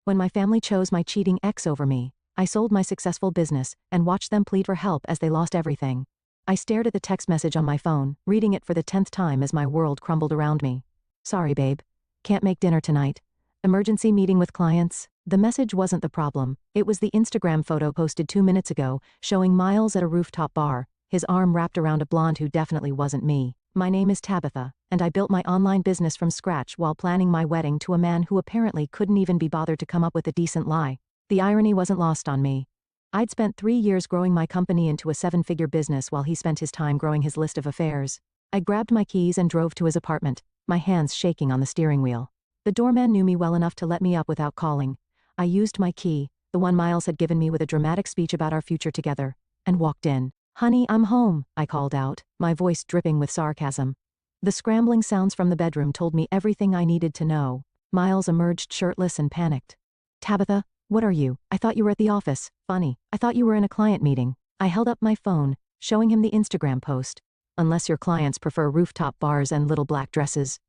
When my family chose my cheating ex over me, I sold my successful business and watched them plead for help as they lost everything. I stared at the text message on my phone, reading it for the 10th time as my world crumbled around me. Sorry, babe. Can't make dinner tonight. Emergency meeting with clients. The message wasn't the problem. It was the Instagram photo posted 2 minutes ago, showing Miles at a rooftop bar, his arm wrapped around a blonde who definitely wasn't me. My name is Tabitha, and I built my online business from scratch while planning my wedding to a man who apparently couldn't even be bothered to come up with a decent lie. The irony wasn't lost on me. I'd spent 3 years growing my company into a 7-figure business while he spent his time growing his list of affairs. I grabbed my keys and drove to his apartment, my hands shaking on the steering wheel. The doorman knew me well enough to let me up without calling. I used my key, the one Miles had given me with a dramatic speech about our future together, and walked in. "Honey, I'm home," I called out, my voice dripping with sarcasm. The scrambling sounds from the bedroom told me everything I needed to know. Miles emerged shirtless and panicked. "Tabitha, what are you? I thought you were at the office." "Funny, I thought you were in a client meeting." I held up my phone, showing him the Instagram post. "Unless your clients prefer rooftop bars and little black dresses."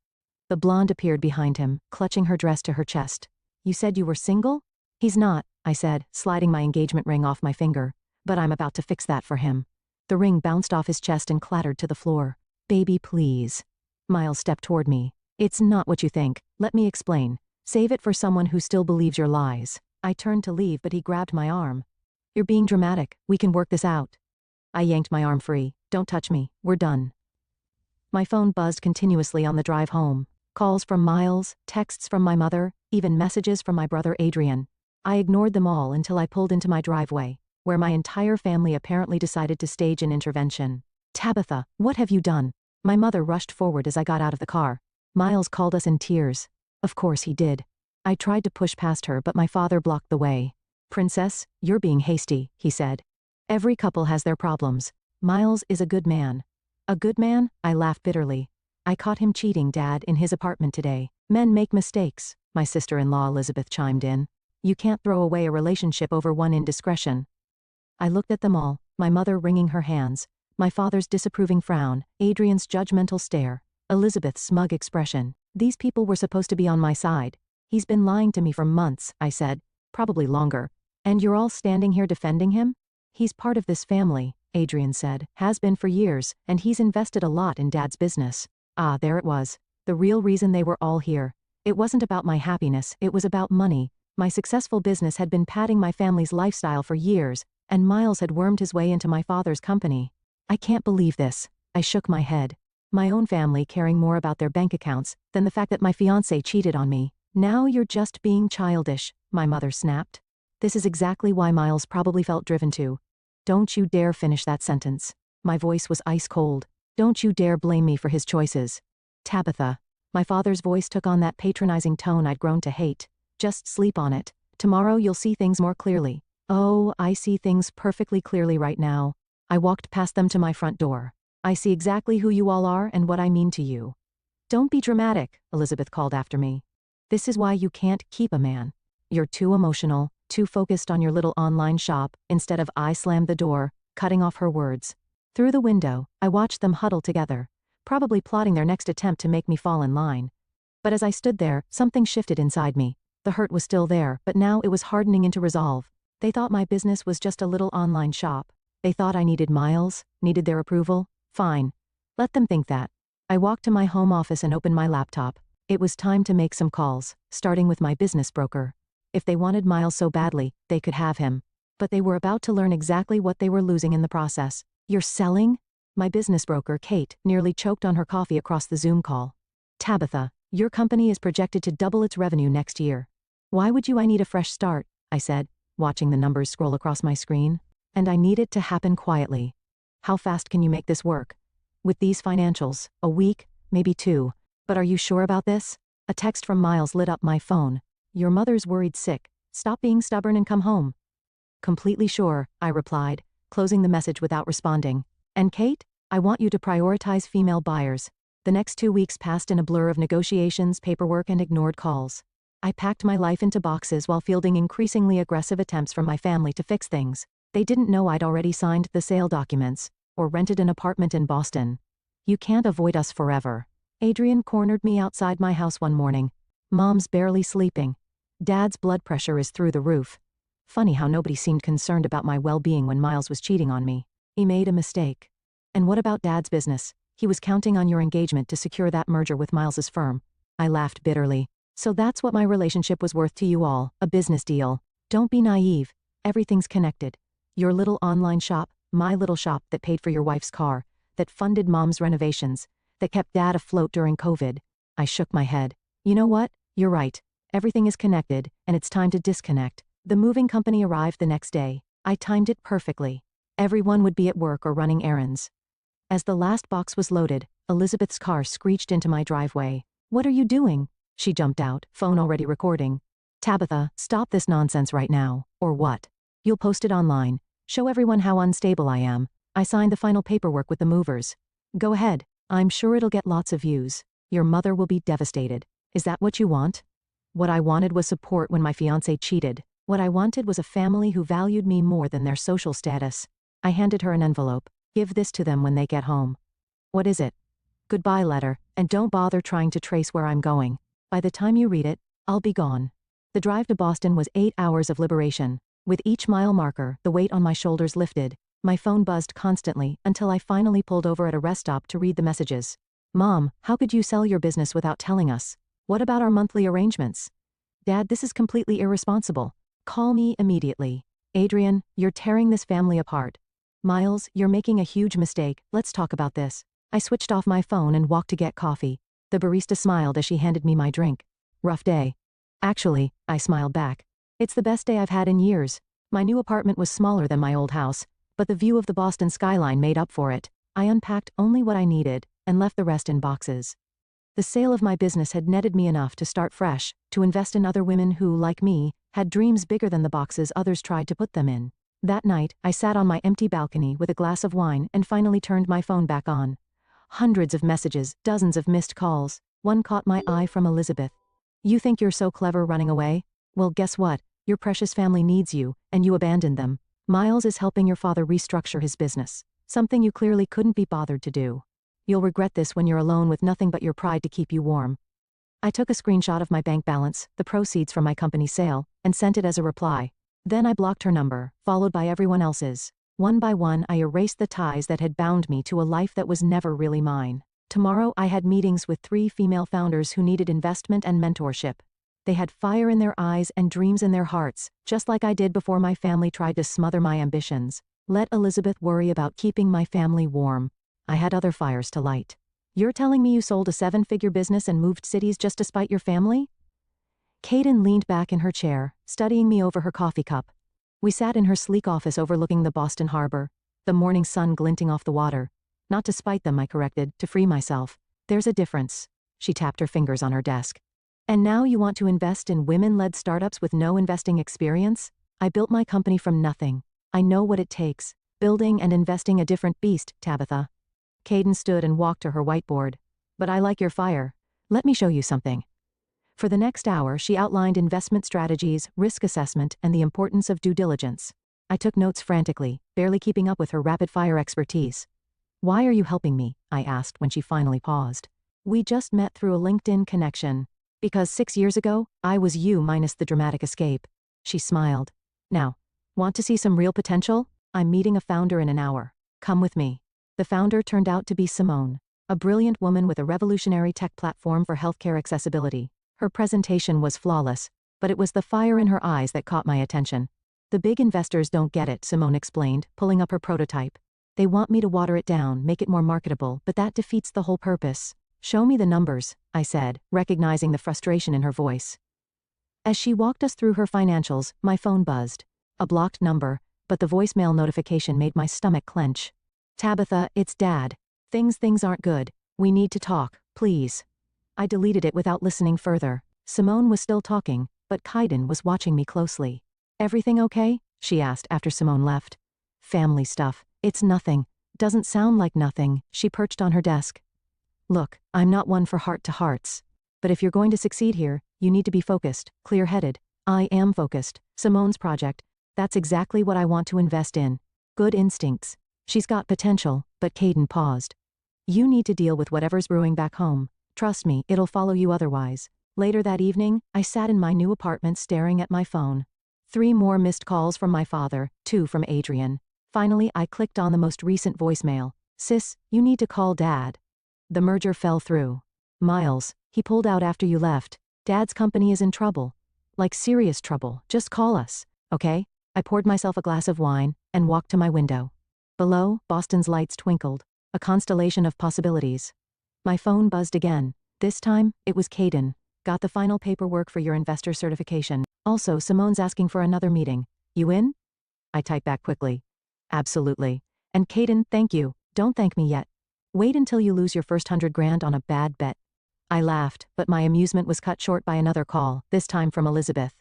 The blonde appeared behind him, clutching her dress to her chest. "You said you were single?" "He's not," I said, sliding my engagement ring off my finger. "But I'm about to fix that for him." The ring bounced off his chest and clattered to the floor. "Baby, please." Miles stepped toward me. "It's not what you think. Let me explain. Save it for someone who still believes your lies." I turned to leave, but he grabbed my arm. "You're being dramatic. We can work this out." I yanked my arm free. "Don't touch me. We're done." My phone buzzed continuously on the drive home. Calls from Miles, texts from my mother, even messages from my brother Adrian. I ignored them all until I pulled into my driveway, where my entire family apparently decided to stage an intervention. "Tabitha, what have you done?" My mother rushed forward as I got out of the car. "Miles called us in tears." Of course he did. I tried to push past her, but my father blocked the way. "Princess, you're being hasty," he said. "Every couple has their problems. Miles is a good man." "A good man?" I laughed bitterly. "I caught him cheating, Dad, in his apartment today." "Men make mistakes," my sister-in-law Elizabeth chimed in. "You can't throw away a relationship over one indiscretion." I looked at them all, my mother wringing her hands, my father's disapproving frown, Adrian's judgmental stare, Elizabeth's smug expression. These people were supposed to be on my side. "He's been lying to me for months," I said, "probably longer. And you're all standing here defending him?" "He's part of this family," Adrian said, "has been for years, and he's invested a lot in Dad's business." Ah, there it was. The real reason they were all here. It wasn't about my happiness, it was about money. My successful business had been padding my family's lifestyle for years, and Miles had wormed his way into my father's company. "I can't believe this." I shook my head. My own family caring more about their bank accounts than the fact that my fiancé cheated on me. "Now you're just being childish," my mother snapped. This is exactly why Miles probably felt driven to. "Don't you dare finish that sentence." My voice was ice cold. "Don't you dare blame me for his choices." "Tabitha." My father's voice took on that patronizing tone I'd grown to hate. "Just sleep on it. Tomorrow you'll see things more clearly." "Oh, I see things perfectly clearly right now." I walked past them to my front door. "I see exactly who you all are and what I mean to you." "Don't be dramatic," Elizabeth called after me. "This is why you can't keep a man. You're too emotional, too focused on your little online shop." Instead of I slammed the door, cutting off her words. Through the window, I watched them huddle together, probably plotting their next attempt to make me fall in line. But as I stood there, something shifted inside me. The hurt was still there, but now it was hardening into resolve. They thought my business was just a little online shop. They thought I needed Miles, needed their approval. Fine. Let them think that. I walked to my home office and opened my laptop. It was time to make some calls, starting with my business broker. If they wanted Miles so badly, they could have him. But they were about to learn exactly what they were losing in the process. "You're selling?" My business broker, Kate, nearly choked on her coffee across the Zoom call. "Tabitha, your company is projected to double its revenue next year." "Why would I need a fresh start?" I said, watching the numbers scroll across my screen. "And I need it to happen quietly." "How fast can you make this work?" "With these financials, a week, maybe 2. But are you sure about this?" A text from Miles lit up my phone. "Your mother's worried sick. Stop being stubborn and come home." "Completely sure," I replied, closing the message without responding. "And Kate, I want you to prioritize female buyers." The next 2 weeks passed in a blur of negotiations, paperwork, and ignored calls. I packed my life into boxes while fielding increasingly aggressive attempts from my family to fix things. They didn't know I'd already signed the sale documents, or rented an apartment in Boston. "You can't avoid us forever." Adrian cornered me outside my house one morning. "Mom's barely sleeping. Dad's blood pressure is through the roof. Funny how nobody seemed concerned about my well-being when Miles was cheating on me. He made a mistake. And what about Dad's business? He was counting on your engagement to secure that merger with Miles's firm. I laughed bitterly. So that's what my relationship was worth to you all, a business deal. Don't be naive. Everything's connected. Your little online shop, my little shop that paid for your wife's car, that funded Mom's renovations, that kept Dad afloat during COVID. I shook my head. You know what? You're right. Everything is connected, and it's time to disconnect. The moving company arrived the next day. I timed it perfectly. Everyone would be at work or running errands. As the last box was loaded, Elizabeth's car screeched into my driveway. What are you doing? She jumped out, phone already recording. Tabitha, stop this nonsense right now. Or what? You'll post it online. Show everyone how unstable I am. I signed the final paperwork with the movers. Go ahead. I'm sure it'll get lots of views. Your mother will be devastated. Is that what you want? What I wanted was support when my fiancé cheated. What I wanted was a family who valued me more than their social status. I handed her an envelope. Give this to them when they get home. What is it? Goodbye letter, and don't bother trying to trace where I'm going. By the time you read it, I'll be gone. The drive to Boston was 8 hours of liberation. With each mile marker, the weight on my shoulders lifted. My phone buzzed constantly until I finally pulled over at a rest stop to read the messages. Mom, how could you sell your business without telling us? What about our monthly arrangements? Dad, this is completely irresponsible. Call me immediately. Adrian, you're tearing this family apart. Miles, you're making a huge mistake. Let's talk about this. I switched off my phone and walked to get coffee. The barista smiled as she handed me my drink. Rough day. Actually, I smiled back. It's the best day I've had in years. My new apartment was smaller than my old house, but the view of the Boston skyline made up for it. I unpacked only what I needed and left the rest in boxes. The sale of my business had netted me enough to start fresh, to invest in other women who, like me, had dreams bigger than the boxes others tried to put them in. That night, I sat on my empty balcony with a glass of wine and finally turned my phone back on. Hundreds of messages, dozens of missed calls. One caught my eye from Elizabeth. You think you're so clever running away? Well, guess what? Your precious family needs you, and you abandoned them. Miles is helping your father restructure his business, something you clearly couldn't be bothered to do. You'll regret this when you're alone with nothing but your pride to keep you warm. I took a screenshot of my bank balance, the proceeds from my company's sale, and sent it as a reply. Then I blocked her number, followed by everyone else's. One by one, I erased the ties that had bound me to a life that was never really mine. Tomorrow, I had meetings with 3 female founders who needed investment and mentorship. They had fire in their eyes and dreams in their hearts, just like I did before my family tried to smother my ambitions. Let Elizabeth worry about keeping my family warm. I had other fires to light. You're telling me you sold a 7-figure business and moved cities just to spite your family? Kaden leaned back in her chair, studying me over her coffee cup. We sat in her sleek office overlooking the Boston harbor, the morning sun glinting off the water. Not to spite them, I corrected, to free myself. There's a difference. She tapped her fingers on her desk. And now you want to invest in women-led startups with no investing experience? I built my company from nothing. I know what it takes. Building and investing a different beast, Tabitha. Kaden stood and walked to her whiteboard. But I like your fire. Let me show you something. For the next hour, she outlined investment strategies, risk assessment, and the importance of due diligence. I took notes frantically, barely keeping up with her rapid-fire expertise. Why are you helping me? I asked when she finally paused. We just met through a LinkedIn connection. Because 6 years ago, I was you minus the dramatic escape. She smiled. Now, want to see some real potential? I'm meeting a founder in an hour. Come with me. The founder turned out to be Simone, a brilliant woman with a revolutionary tech platform for healthcare accessibility. Her presentation was flawless, but it was the fire in her eyes that caught my attention. The big investors don't get it, Simone explained, pulling up her prototype. They want me to water it down, make it more marketable, but that defeats the whole purpose. Show me the numbers, I said, recognizing the frustration in her voice. As she walked us through her financials, my phone buzzed. A blocked number, but the voicemail notification made my stomach clench. Tabitha, it's Dad. Things aren't good. We need to talk, please. I deleted it without listening further. Simone was still talking, but Kaiden was watching me closely. Everything okay? She asked after Simone left. Family stuff. It's nothing. Doesn't sound like nothing. She perched on her desk. Look, I'm not one for heart-to-hearts. But if you're going to succeed here, you need to be focused, clear-headed. I am focused. Simone's project. That's exactly what I want to invest in. Good instincts. She's got potential, but Kaiden paused. You need to deal with whatever's brewing back home. Trust me, it'll follow you otherwise. Later that evening, I sat in my new apartment staring at my phone. 3 more missed calls from my father, 2 from Adrian. Finally, I clicked on the most recent voicemail. Sis, you need to call Dad. The merger fell through. Miles, he pulled out after you left. Dad's company is in trouble. Like serious trouble, just call us, okay? I poured myself a glass of wine and walked to my window. Below, Boston's lights twinkled, a constellation of possibilities. My phone buzzed again. This time, it was Caden. Got the final paperwork for your investor certification. Also, Simone's asking for another meeting. You in? I typed back quickly. Absolutely. And Caden, thank you. Don't thank me yet. Wait until you lose your first $100,000 on a bad bet. I laughed, but my amusement was cut short by another call, this time from Elizabeth.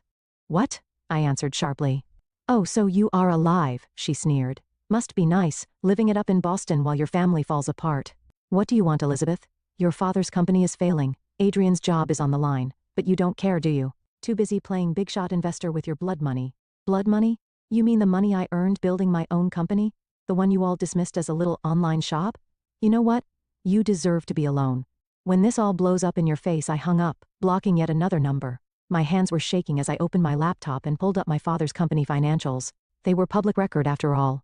What? I answered sharply. Oh, so you are alive, she sneered. Must be nice, living it up in Boston while your family falls apart. What do you want, Elizabeth? Your father's company is failing. Adrian's job is on the line, but you don't care, do you? Too busy playing big shot investor with your blood money. Blood money? You mean the money I earned building my own company? The one you all dismissed as a little online shop? You know what? You deserve to be alone. When this all blows up in your face, I hung up, blocking yet another number. My hands were shaking as I opened my laptop and pulled up my father's company financials. They were public record after all.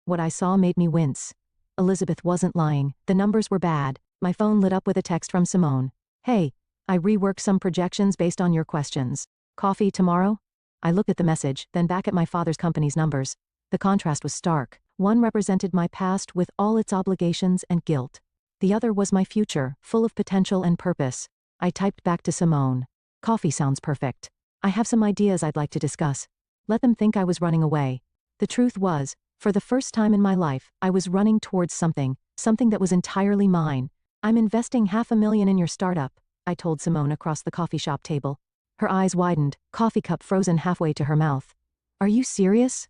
What I saw made me wince. Elizabeth wasn't lying. The numbers were bad. My phone lit up with a text from Simone. Hey, I reworked some projections based on your questions. Coffee tomorrow? I looked at the message, then back at my father's company's numbers. The contrast was stark. One represented my past with all its obligations and guilt. The other was my future, full of potential and purpose. I typed back to Simone. Coffee sounds perfect. I have some ideas I'd like to discuss. Let them think I was running away. The truth was, for the first time in my life, I was running towards something that was entirely mine. I'm investing $500,000 in your startup, I told Simone across the coffee shop table. Her eyes widened, coffee cup frozen halfway to her mouth. Are you serious?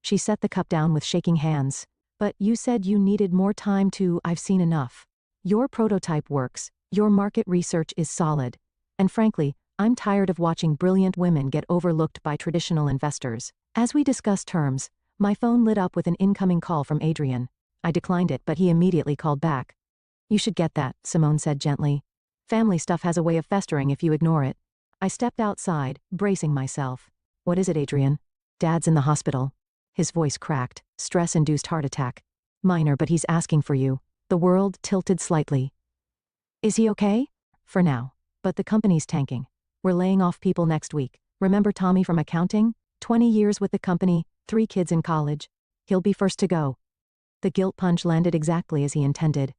She set the cup down with shaking hands. But you said you needed more time to. I've seen enough. Your prototype works, your market research is solid. And frankly, I'm tired of watching brilliant women get overlooked by traditional investors. As we discussed terms, my phone lit up with an incoming call from Adrian. I declined it, but he immediately called back. You should get that, Simone said gently. Family stuff has a way of festering if you ignore it. I stepped outside, bracing myself. What is it, Adrian? Dad's in the hospital. His voice cracked. Stress-induced heart attack. Minor, but he's asking for you. The world tilted slightly. Is he okay? For now. But the company's tanking. We're laying off people next week. Remember Tommy from accounting? 20 years with the company, 3 kids in college. He'll be first to go. The guilt punch landed exactly as he intended.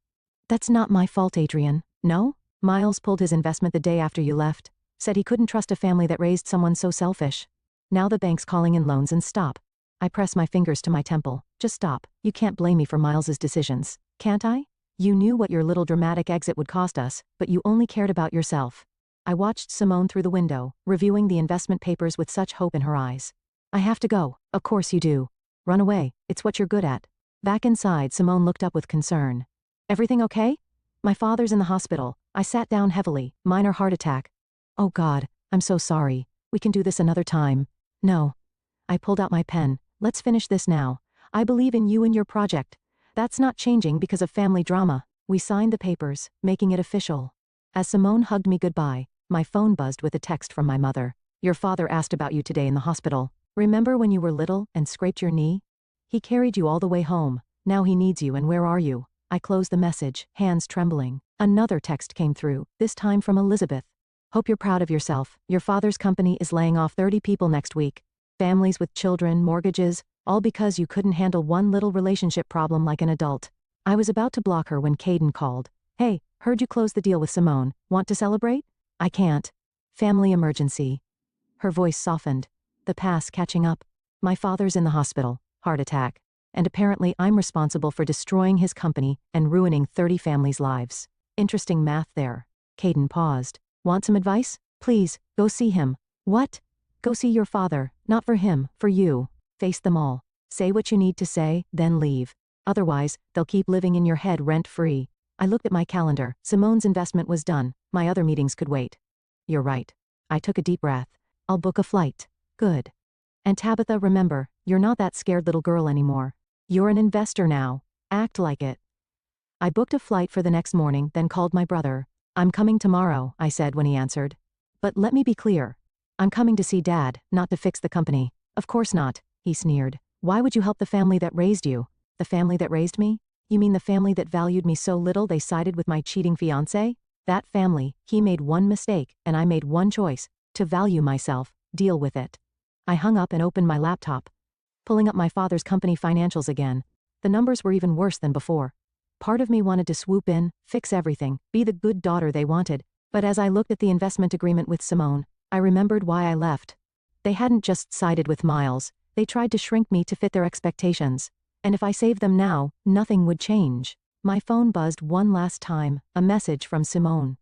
That's not my fault, Adrian. No? Miles pulled his investment the day after you left. Said he couldn't trust a family that raised someone so selfish. Now the bank's calling in loans and stop. I press my fingers to my temple. Just stop. You can't blame me for Miles's decisions. Can't I? You knew what your little dramatic exit would cost us, but you only cared about yourself. I watched Simone through the window, reviewing the investment papers with such hope in her eyes. I have to go. Of course you do. Run away. It's what you're good at. Back inside, Simone looked up with concern. Everything okay? My father's in the hospital. I sat down heavily. Minor heart attack. Oh God, I'm so sorry. We can do this another time. No. I pulled out my pen. Let's finish this now. I believe in you and your project. That's not changing because of family drama. We signed the papers, making it official. As Simone hugged me goodbye, my phone buzzed with a text from my mother. Your father asked about you today in the hospital. Remember when you were little and scraped your knee? He carried you all the way home. Now he needs you, and where are you? I closed the message, hands trembling. Another text came through, this time from Elizabeth. Hope you're proud of yourself. Your father's company is laying off 30 people next week. Families with children, mortgages, all because you couldn't handle one little relationship problem like an adult. I was about to block her when Caden called. Hey, heard you closed the deal with Simone. Want to celebrate? I can't. Family emergency. Her voice softened. The past catching up. My father's in the hospital. Heart attack. And apparently I'm responsible for destroying his company and ruining 30 families' lives. Interesting math there. Caden paused. Want some advice? Please, go see him. What? Go see your father, not for him, for you. Face them all. Say what you need to say, then leave. Otherwise, they'll keep living in your head rent-free. I looked at my calendar. Simone's investment was done. My other meetings could wait. You're right. I took a deep breath. I'll book a flight. Good. And Tabitha, remember, you're not that scared little girl anymore. You're an investor now. Act like it. I booked a flight for the next morning, then called my brother. I'm coming tomorrow, I said when he answered. But let me be clear. I'm coming to see Dad, not to fix the company. Of course not, he sneered. Why would you help the family that raised you? The family that raised me? You mean the family that valued me so little they sided with my cheating fiancé? That family, he made one mistake, and I made one choice, to value myself, deal with it. I hung up and opened my laptop, pulling up my father's company financials again. The numbers were even worse than before. Part of me wanted to swoop in, fix everything, be the good daughter they wanted, but as I looked at the investment agreement with Simone, I remembered why I left. They hadn't just sided with Miles, they tried to shrink me to fit their expectations. And if I saved them now, nothing would change. My phone buzzed one last time, a message from Simone.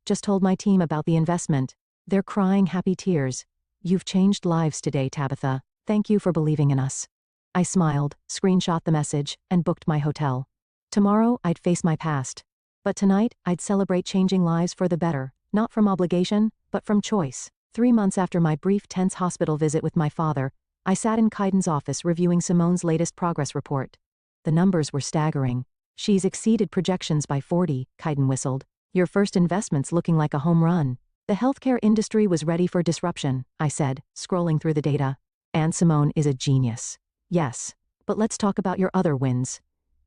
Just told my team about the investment. They're crying happy tears. You've changed lives today, Tabitha. Thank you for believing in us. I smiled, screenshot the message, and booked my hotel. Tomorrow, I'd face my past. But tonight, I'd celebrate changing lives for the better, not from obligation, but from choice. 3 months after my brief tense hospital visit with my father, I sat in Kaiden's office reviewing Simone's latest progress report. The numbers were staggering. She's exceeded projections by 40, Kaiden whistled. Your first investment's looking like a home run. The healthcare industry was ready for disruption, I said, scrolling through the data. And Simone is a genius. Yes, but let's talk about your other wins.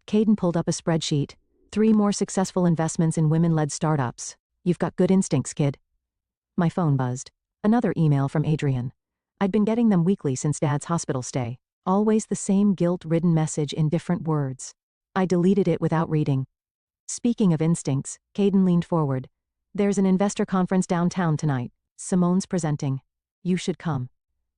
Kaiden pulled up a spreadsheet. 3 more successful investments in women-led startups. You've got good instincts, kid. My phone buzzed. Another email from Adrian. I'd been getting them weekly since Dad's hospital stay. Always the same guilt-ridden message in different words. I deleted it without reading. Speaking of instincts, Kaiden leaned forward. There's an investor conference downtown tonight. Simone's presenting. You should come.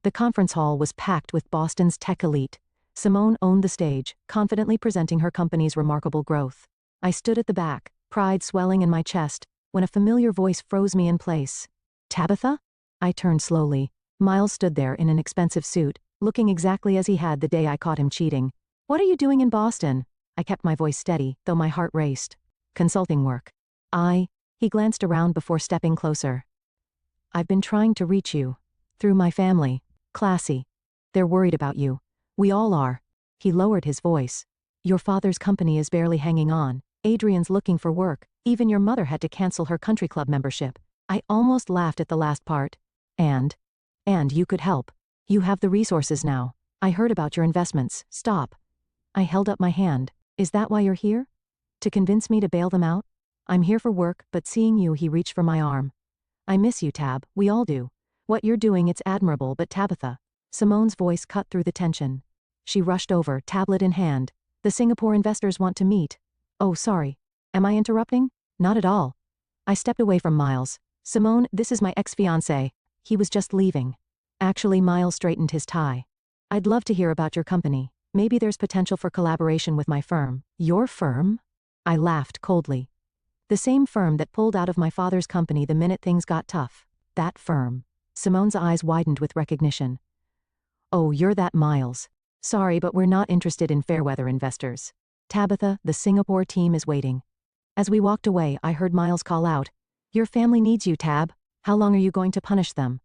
The conference hall was packed with Boston's tech elite. Simone owned the stage, confidently presenting her company's remarkable growth. I stood at the back, pride swelling in my chest, when a familiar voice froze me in place. Tabitha? I turned slowly. Miles stood there in an expensive suit, looking exactly as he had the day I caught him cheating. What are you doing in Boston? I kept my voice steady, though my heart raced. Consulting work. He glanced around before stepping closer. I've been trying to reach you. Through my family. Classy. They're worried about you. We all are. He lowered his voice. Your father's company is barely hanging on. Adrian's looking for work. Even your mother had to cancel her country club membership. I almost laughed at the last part. And you could help. You have the resources now. I heard about your investments. Stop. I held up my hand. Is that why you're here? To convince me to bail them out? I'm here for work, but seeing you, he reached for my arm. I miss you, Tab. We all do. What you're doing, it's admirable, but Tabitha. Simone's voice cut through the tension. She rushed over, tablet in hand. The Singapore investors want to meet. Oh, sorry. Am I interrupting? Not at all. I stepped away from Miles. Simone, this is my ex-fiancé. He was just leaving. Actually, Miles straightened his tie. I'd love to hear about your company. Maybe there's potential for collaboration with my firm. Your firm? I laughed coldly. The same firm that pulled out of my father's company the minute things got tough. That firm. Simone's eyes widened with recognition. Oh, you're that Miles. Sorry, but we're not interested in fairweather investors. Tabitha, the Singapore team is waiting. As we walked away, I heard Miles call out. Your family needs you, Tab. How long are you going to punish them?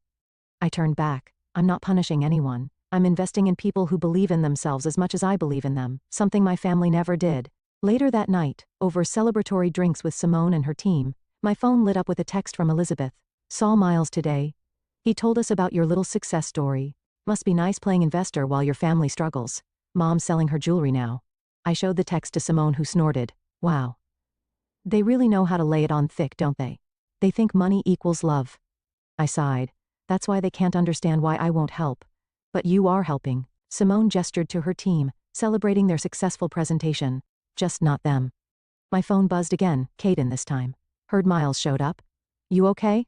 I turned back. I'm not punishing anyone. I'm investing in people who believe in themselves as much as I believe in them, something my family never did. Later that night, over celebratory drinks with Simone and her team, my phone lit up with a text from Elizabeth. Saw Miles today. He told us about your little success story. Must be nice playing investor while your family struggles. Mom's selling her jewelry now. I showed the text to Simone, who snorted. Wow. They really know how to lay it on thick, don't they? They think money equals love. I sighed. That's why they can't understand why I won't help. But you are helping. Simone gestured to her team, celebrating their successful presentation. Just not them. My phone buzzed again, Kaiden this time. Heard Miles showed up. You okay?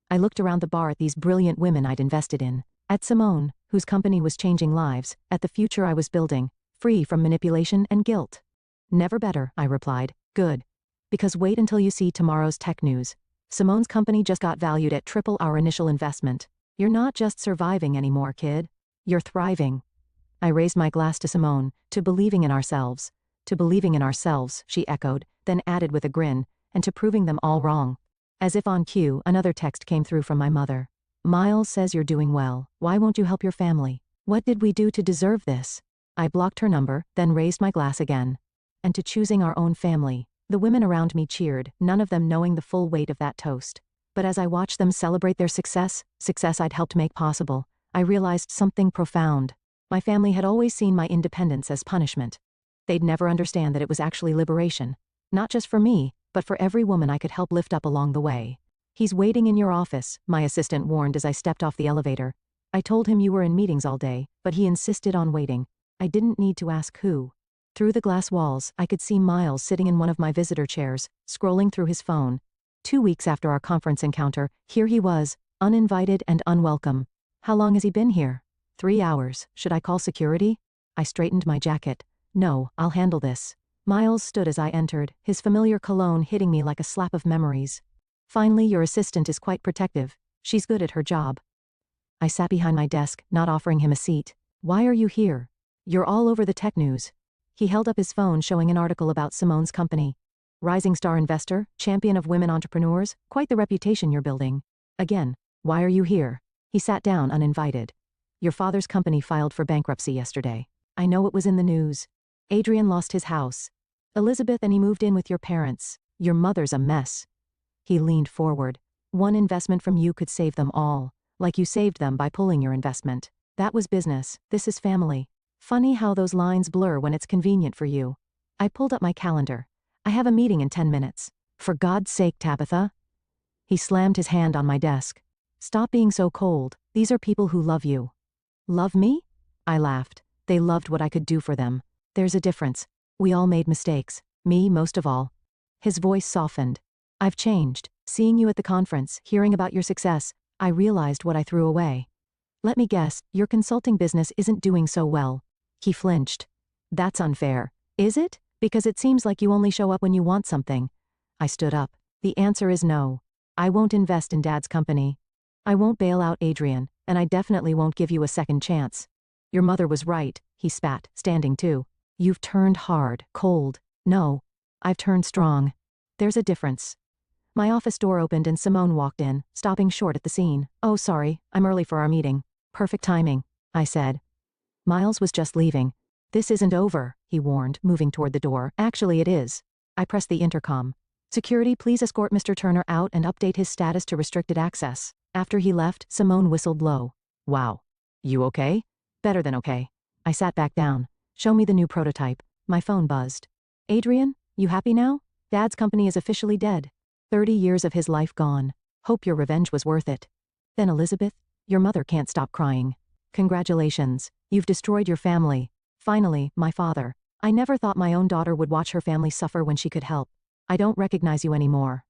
I looked around the bar at these brilliant women I'd invested in. At Simone, whose company was changing lives, at the future I was building, free from manipulation and guilt. Never better, I replied. Good. Because wait until you see tomorrow's tech news. Simone's company just got valued at triple our initial investment. You're not just surviving anymore, kid. You're thriving. I raised my glass to Simone, to believing in ourselves. To believing in ourselves, she echoed, then added with a grin, and to proving them all wrong. As if on cue, another text came through from my mother. Miles says you're doing well. Why won't you help your family? What did we do to deserve this? I blocked her number, then raised my glass again. And to choosing our own family. The women around me cheered, none of them knowing the full weight of that toast. But as I watched them celebrate their success I'd helped make possible, I realized something profound. My family had always seen my independence as punishment. They'd never understand that it was actually liberation. Not just for me, but for every woman I could help lift up along the way. "He's waiting in your office," my assistant warned as I stepped off the elevator. I told him you were in meetings all day, but he insisted on waiting. I didn't need to ask who. Through the glass walls, I could see Miles sitting in one of my visitor chairs, scrolling through his phone. 2 weeks after our conference encounter, here he was, uninvited and unwelcome. How long has he been here? 3 hours. Should I call security? I straightened my jacket. No, I'll handle this. Miles stood as I entered, his familiar cologne hitting me like a slap of memories. "Finally, your assistant is quite protective. She's good at her job." I sat behind my desk, not offering him a seat. "Why are you here? You're all over the tech news." He held up his phone showing an article about Simone's company. "Rising star investor, champion of women entrepreneurs, quite the reputation you're building." Again, "Why are you here?" He sat down uninvited. "Your father's company filed for bankruptcy yesterday. I know it was in the news. Adrian lost his house. Elizabeth and he moved in with your parents. Your mother's a mess." He leaned forward. "One investment from you could save them all. Like you saved them by pulling your investment. That was business, this is family. Funny how those lines blur when it's convenient for you." I pulled up my calendar. "I have a meeting in 10 minutes. For God's sake, Tabitha." He slammed his hand on my desk. "Stop being so cold. These are people who love you." "Love me?" I laughed. "They loved what I could do for them. There's a difference. We all made mistakes. Me most of all." His voice softened. "I've changed. Seeing you at the conference, hearing about your success, I realized what I threw away. Let me guess, your consulting business isn't doing so well." He flinched. "That's unfair. Is it? Because it seems like you only show up when you want something." I stood up. "The answer is no. I won't invest in Dad's company. I won't bail out Adrian, and I definitely won't give you a second chance." "Your mother was right," he spat, standing too. "You've turned hard, cold. No. I've turned strong. There's a difference." My office door opened and Simone walked in, stopping short at the scene. "Oh, sorry, I'm early for our meeting." "Perfect timing," I said. Miles was just leaving. "This isn't over," he warned, moving toward the door. "Actually, it is." I pressed the intercom. "Security, please escort Mr. Turner out and update his status to restricted access." After he left, Simone whistled low. "Wow. You okay?" "Better than okay." I sat back down. "Show me the new prototype." My phone buzzed. "Adrian, you happy now? Dad's company is officially dead. 30 years of his life gone. Hope your revenge was worth it." Then Elizabeth, "Your mother can't stop crying. Congratulations. You've destroyed your family. Finally, my father. I never thought my own daughter would watch her family suffer when she could help. I don't recognize you anymore."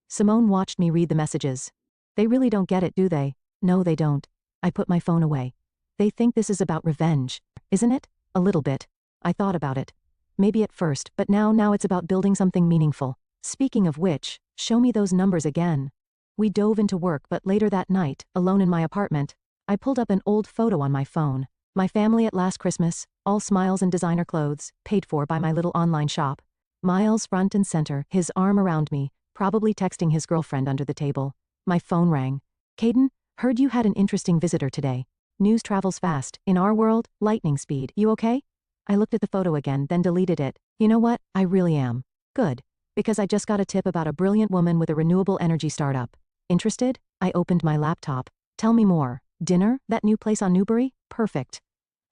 Simone watched me read the messages. "They really don't get it, do they?" "No, they don't." I put my phone away. "They think this is about revenge, isn't it?" "A little bit." I thought about it. "Maybe at first, but now it's about building something meaningful. Speaking of which, show me those numbers again." We dove into work, but later that night, alone in my apartment, I pulled up an old photo on my phone. My family at last Christmas, all smiles and designer clothes, paid for by my little online shop. Miles front and center, his arm around me, probably texting his girlfriend under the table. My phone rang. "Caden, heard you had an interesting visitor today. News travels fast. In our world, lightning speed. You okay?" I looked at the photo again, then deleted it. "You know what? I really am. Good. Because I just got a tip about a brilliant woman with a renewable energy startup. Interested?" I opened my laptop. "Tell me more. Dinner? That new place on Newbury? Perfect."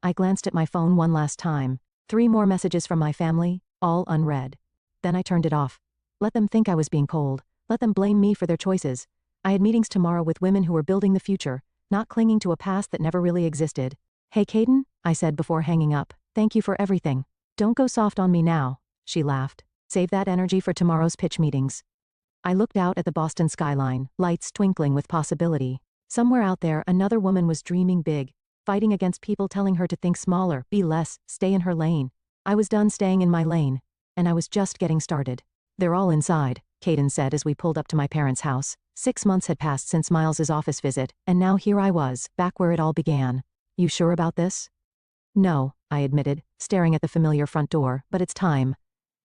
I glanced at my phone one last time. 3 more messages from my family, all unread. Then I turned it off. Let them think I was being cold. Let them blame me for their choices. I had meetings tomorrow with women who were building the future, not clinging to a past that never really existed. "Hey, Caden," I said before hanging up. "Thank you for everything. Don't go soft on me now." She laughed. "Save that energy for tomorrow's pitch meetings." I looked out at the Boston skyline, lights twinkling with possibility. Somewhere out there, another woman was dreaming big, fighting against people telling her to think smaller, be less, stay in her lane. I was done staying in my lane, and I was just getting started. "They're all inside," Caden said as we pulled up to my parents' house. 6 months had passed since Miles's office visit, and now here I was, back where it all began. "You sure about this?" "No," I admitted, staring at the familiar front door, "but it's time."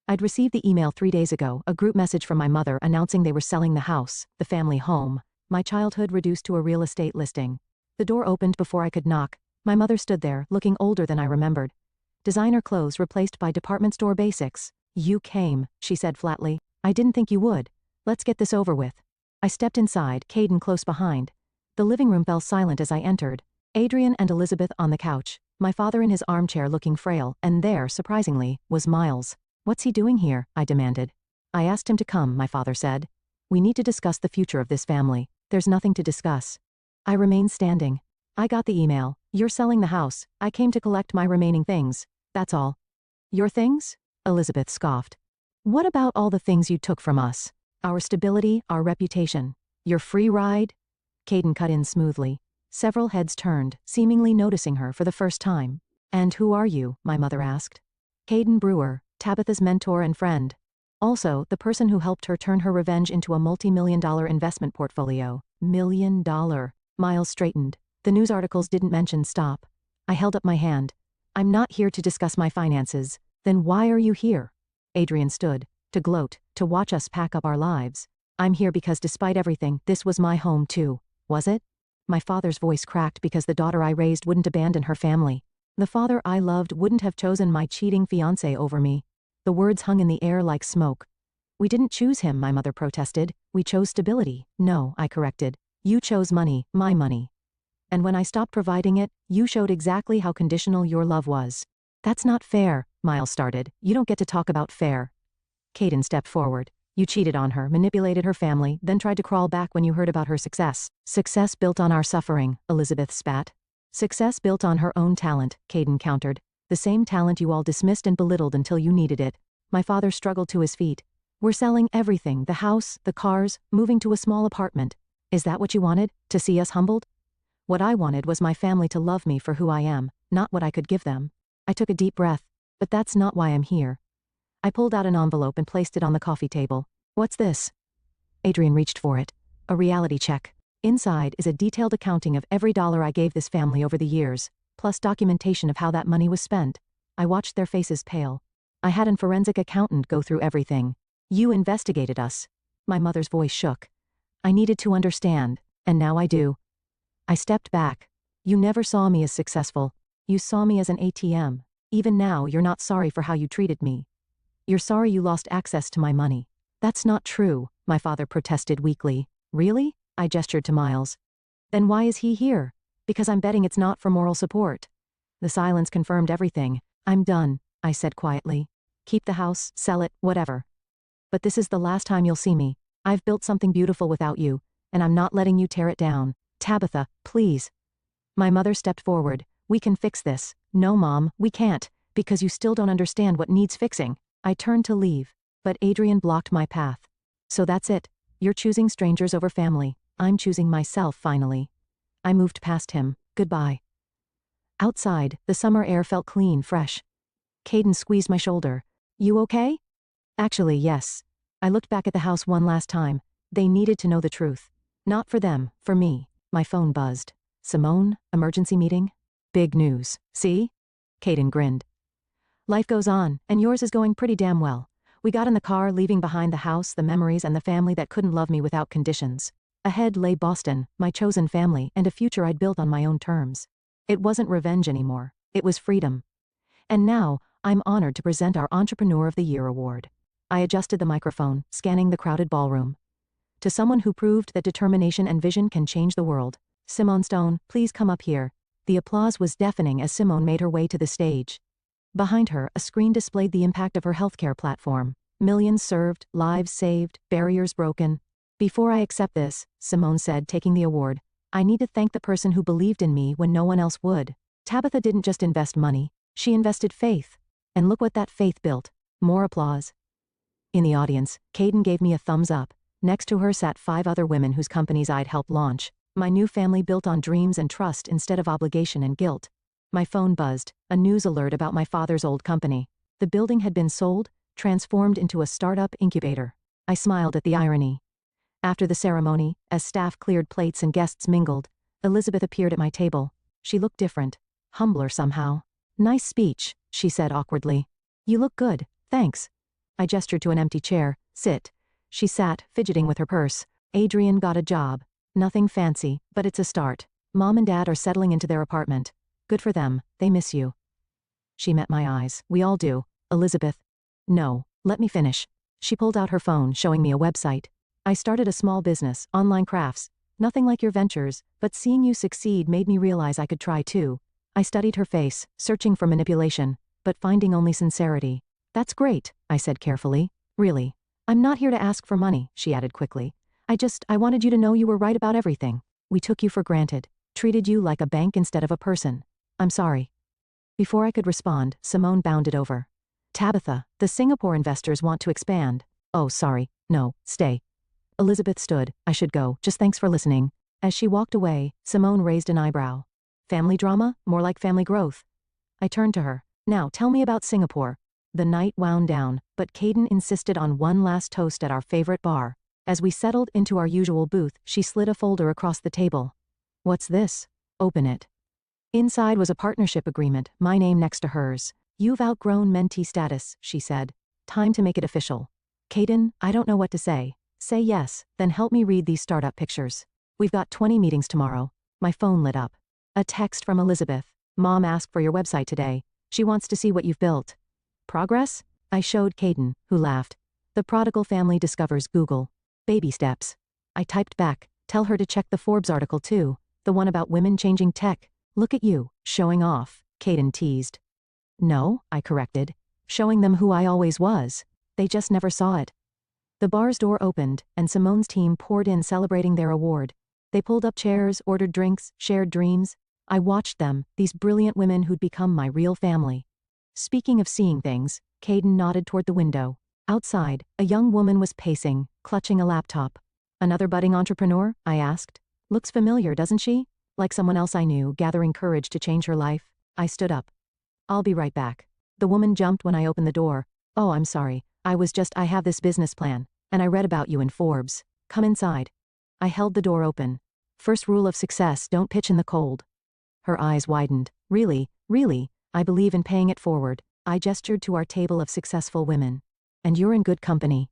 I'd received the email 3 days ago, a group message from my mother announcing they were selling the house, the family home. My childhood reduced to a real estate listing. The door opened before I could knock. My mother stood there, looking older than I remembered. Designer clothes replaced by department store basics. "You came," she said flatly. "I didn't think you would. Let's get this over with." I stepped inside, Caden close behind. The living room fell silent as I entered. Adrian and Elizabeth on the couch, my father in his armchair looking frail, and there, surprisingly, was Miles. "What's he doing here?" I demanded. "I asked him to come," my father said. "We need to discuss the future of this family." "There's nothing to discuss." I remained standing. "I got the email. You're selling the house. I came to collect my remaining things. That's all." "Your things?" Elizabeth scoffed. "What about all the things you took from us? Our stability, our reputation. Your free ride?" Caden cut in smoothly. Several heads turned, seemingly noticing her for the first time. "And who are you?" my mother asked. "Caden Brewer, Tabitha's mentor and friend. Also, the person who helped her turn her revenge into a multi-million-dollar investment portfolio." $1 million. Miles straightened. "The news articles didn't mention stop." I held up my hand. "I'm not here to discuss my finances." "Then why are you here?" Adrian stood. "To gloat, to watch us pack up our lives. I'm here because despite everything, this was my home too." "Was it?" My father's voice cracked because the daughter I raised wouldn't abandon her family. The father I loved wouldn't have chosen my cheating fiancé over me. The words hung in the air like smoke. "We didn't choose him," my mother protested. "We chose stability." "No," I corrected. "You chose money, my money. And when I stopped providing it, you showed exactly how conditional your love was." "That's not fair," Miles started. "You don't get to talk about fair." Caden stepped forward. "You cheated on her, manipulated her family, then tried to crawl back when you heard about her success." "Success built on our suffering," Elizabeth spat. "Success built on her own talent," Caden countered. "The same talent you all dismissed and belittled until you needed it." My father struggled to his feet. "We're selling everything, the house, the cars, moving to a small apartment. Is that what you wanted? To see us humbled?" "What I wanted was my family to love me for who I am, not what I could give them." I took a deep breath. "But that's not why I'm here." I pulled out an envelope and placed it on the coffee table. "What's this?" Adrian reached for it. "A reality check. Inside is a detailed accounting of every dollar I gave this family over the years, plus documentation of how that money was spent." I watched their faces pale. "I had a forensic accountant go through everything. You investigated us." My mother's voice shook. "I needed to understand, and now I do." I stepped back. "You never saw me as successful. You saw me as an ATM. Even now, you're not sorry for how you treated me. You're sorry you lost access to my money." "That's not true," my father protested weakly. "Really?" I gestured to Miles. "Then why is he here?" "Because I'm betting it's not for moral support." The silence confirmed everything. "I'm done," I said quietly. "Keep the house, sell it, whatever. But this is the last time you'll see me. I've built something beautiful without you, and I'm not letting you tear it down. Tabitha, please." My mother stepped forward. "We can fix this." "No, Mom, we can't, because you still don't understand what needs fixing." I turned to leave, but Adrian blocked my path. "So that's it. You're choosing strangers over family. I'm choosing myself finally." I moved past him. "Goodbye." Outside, the summer air felt clean, fresh. Caden squeezed my shoulder. "You okay?" "Actually, yes." I looked back at the house one last time. They needed to know the truth. Not for them, for me. My phone buzzed. "Simone? Emergency meeting?" "Big news. See?" Caden grinned. "Life goes on, and yours is going pretty damn well. We got in the car, leaving behind the house, the memories, and the family that couldn't love me without conditions. Ahead lay Boston, my chosen family, and a future I'd built on my own terms. It wasn't revenge anymore. It was freedom. And now, I'm honored to present our Entrepreneur of the Year award." I adjusted the microphone, scanning the crowded ballroom. "To someone who proved that determination and vision can change the world. Simone Stone, please come up here." The applause was deafening as Simone made her way to the stage. Behind her, a screen displayed the impact of her healthcare platform. Millions served, lives saved, barriers broken. "Before I accept this," Simone said, taking the award, "I need to thank the person who believed in me when no one else would. Tabitha didn't just invest money. She invested faith. And look what that faith built." More applause. In the audience, Caden gave me a thumbs up. Next to her sat 5 other women whose companies I'd helped launch. My new family built on dreams and trust instead of obligation and guilt. My phone buzzed, a news alert about my father's old company. The building had been sold, transformed into a startup incubator. I smiled at the irony. After the ceremony, as staff cleared plates and guests mingled, Elizabeth appeared at my table. She looked different, humbler somehow. "Nice speech," she said awkwardly. "You look good, thanks." I gestured to an empty chair. "Sit." She sat, fidgeting with her purse. "Adrian got a job. Nothing fancy, but it's a start. Mom and Dad are settling into their apartment. Good for them, they miss you." She met my eyes. "We all do." "Elizabeth." "No, let me finish." She pulled out her phone, showing me a website. I started a small business, online crafts. Nothing like your ventures, but seeing you succeed made me realize I could try too. I studied her face, searching for manipulation, but finding only sincerity. That's great, I said carefully. Really. I'm not here to ask for money, she added quickly. I wanted you to know you were right about everything. We took you for granted, treated you like a bank instead of a person. I'm sorry. Before I could respond, Simone bounded over. Tabitha, the Singapore investors want to expand. Oh, sorry. No, stay. Elizabeth stood. I should go. Just thanks for listening. As she walked away, Simone raised an eyebrow. Family drama? More like family growth. I turned to her. Now, tell me about Singapore. The night wound down, but Caden insisted on one last toast at our favorite bar. As we settled into our usual booth, she slid a folder across the table. What's this? Open it. Inside was a partnership agreement, my name next to hers. You've outgrown mentee status, she said. Time to make it official. Caden, I don't know what to say. Say yes, then help me read these startup pictures. We've got 20 meetings tomorrow. My phone lit up. A text from Elizabeth. Mom asked for your website today. She wants to see what you've built. Progress? I showed Caden, who laughed. The prodigal family discovers Google. Baby steps. I typed back. Tell her to check the Forbes article too. The one about women changing tech. Look at you, showing off, Caden teased. No, I corrected. Showing them who I always was. They just never saw it. The bar's door opened, and Simone's team poured in celebrating their award. They pulled up chairs, ordered drinks, shared dreams. I watched them, these brilliant women who'd become my real family. Speaking of seeing things, Caden nodded toward the window. Outside, a young woman was pacing, clutching a laptop. Another budding entrepreneur? I asked. Looks familiar, doesn't she? Like someone else I knew, gathering courage to change her life. I stood up. I'll be right back. The woman jumped when I opened the door. Oh, I'm sorry. I have this business plan, and I read about you in Forbes. Come inside. I held the door open. First rule of success, don't pitch in the cold. Her eyes widened. Really, I believe in paying it forward. I gestured to our table of successful women. And you're in good company.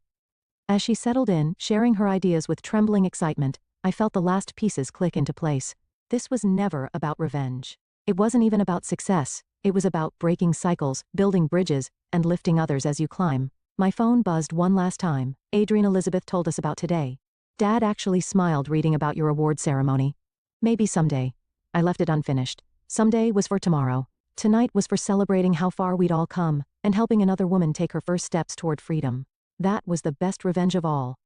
As she settled in, sharing her ideas with trembling excitement, I felt the last pieces click into place. This was never about revenge. It wasn't even about success. It was about breaking cycles, building bridges, and lifting others as you climb. My phone buzzed one last time. Adrian Elizabeth told us about today. Dad actually smiled reading about your award ceremony. Maybe someday. I left it unfinished. Someday was for tomorrow. Tonight was for celebrating how far we'd all come, and helping another woman take her first steps toward freedom. That was the best revenge of all.